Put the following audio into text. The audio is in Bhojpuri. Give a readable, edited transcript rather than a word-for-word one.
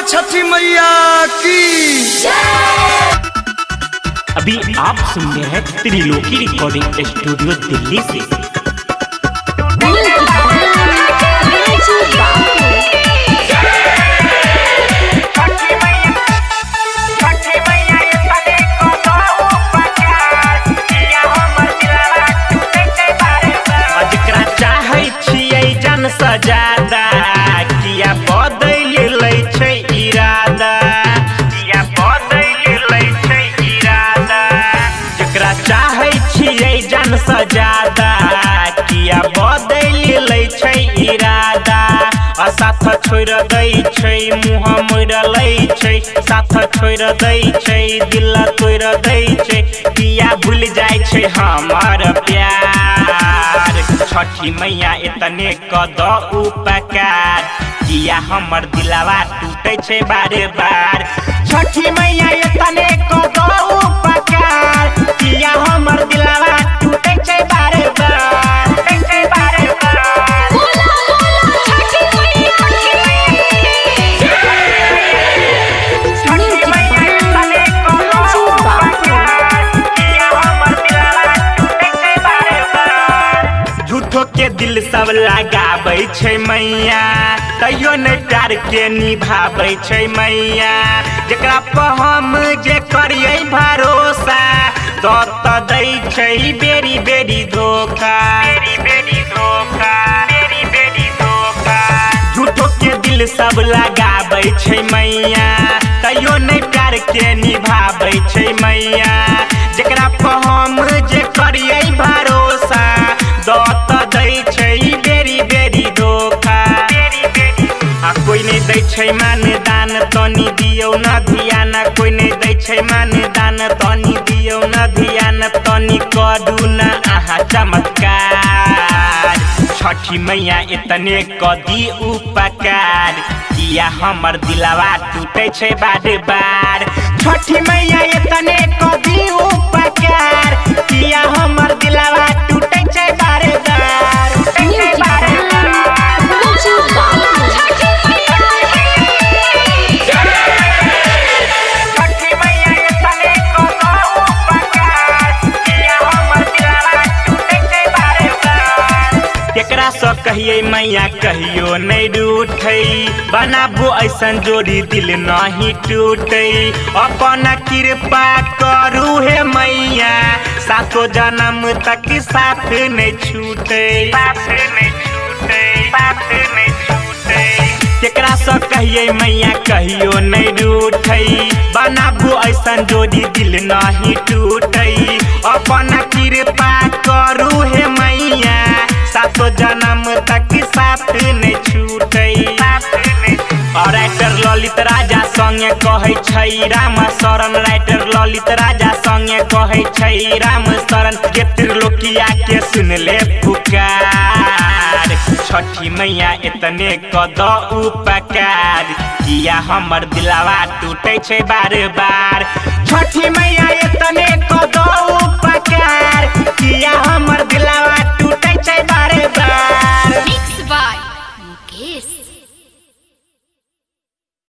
छठी मैया की। अभी आप सुन रहे हैं त्रिलोकी रिकॉर्डिंग स्टूडियो दिल्ली से। सजादा किया बदल लै छै इरादा, किया बदल लै छै इरादा। जकरा चाहै छियै जन सजादा किया बदल लै छै इरादा। आ साथ छोड़ दै छै मुँह मोड़ लै छै, साथ छोड़ दै छै दिल तोड़ दै छै। किया भूल जाइ छै हमार प्यार। छठी मैया इतने कद उपकार, किया हमर दिलवा टूटे छै बारे बार। छठी मैया इतने कद उपकार, किया हमर दिलवा टूटे छै बारे बार, टूटे छै बारे बार। बोला बोला छठी मैया की। छठी मैया इतने कद उपकार, किया हमर दिलवा टूटे छै बारे बार। झूठो के दिल सब लगाबै छै मैया, तैयो नहीं प्यार के निभाबै छै मैया। जकरा पर हम जे करियै भरोसा दत दै छै बेरी बेरी धोखा, बेरी बेरी धोखा, बेरी बेरी धोखा। झूठो के दिल सब लगाबै छै मैया, तैयो नहीं प्यार के निभाबै छै मैया। जकरा पर हम जे करियै भरोसा दत दै छै बेरी बेरी धोखा, बेरी बेरी। आ कोई नहीं दै छै मान दान तनी दियौ न ध्यान, कोई नहीं दै छै मान दान तनी दियौ न ध्यान। तनी करू न अहाँ चमत्कार, छठी मैया इतने कदी उपकार, किया हमर दिलवा टूटे छै बार बार। छठी मैया इतने कदी उपकार, किया हमर दिलवा टूटे छै बार बार, टूटे छै बार बार। छठी मैया इतने कद उपकार, किया हमर दिलवा टूटे छै बार बार। केकरा सँ कहिए मैया कहियो नहीं रूठै, बनाबो ऐसन जोड़ी दिल नहीं टूटे। अपन कृपा करू हे मैया, सातो जन्म तक साथ नहीं छूटे, साथ नहीं छूटे, साथ नहीं छूटे। केकरा सँ कहिए मैया कहियो नहीं रूठै, बनाबो ऐसन जोड़ी दिल नहीं टूटे। अपन कृपा करू हे मैया, सातो जन्म तक साथ नहीं छूटे, साथ नहीं। और राइटर ललित राजा संगे कहै छै राम शरण, राइटर ललित राजा संगे कहै छै राम शरण। जे त्रिलोकिया के सुन ले पुकार, छठी मैया इतने कद उपकार, किया हमर दिलवा टूटे छै बार बार।